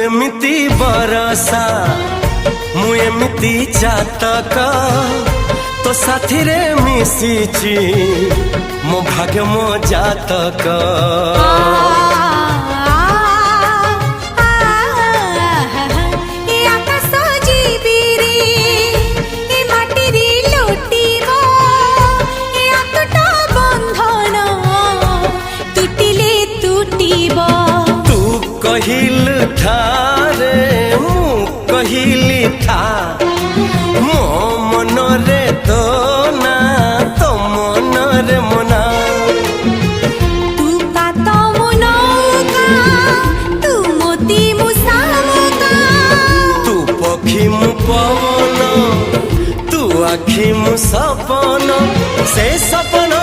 एमिति बरसा मु एमिति चातक तो साथी रे मिशिची मो भाग्य मो जातक। कहिल था रे मु कहिली था मो मन रे तो ना तो मन रे मना। तू का तो मुनौका तू मोती मुसामुका तू पखी मु पवन तू आखी मु सपन से सपन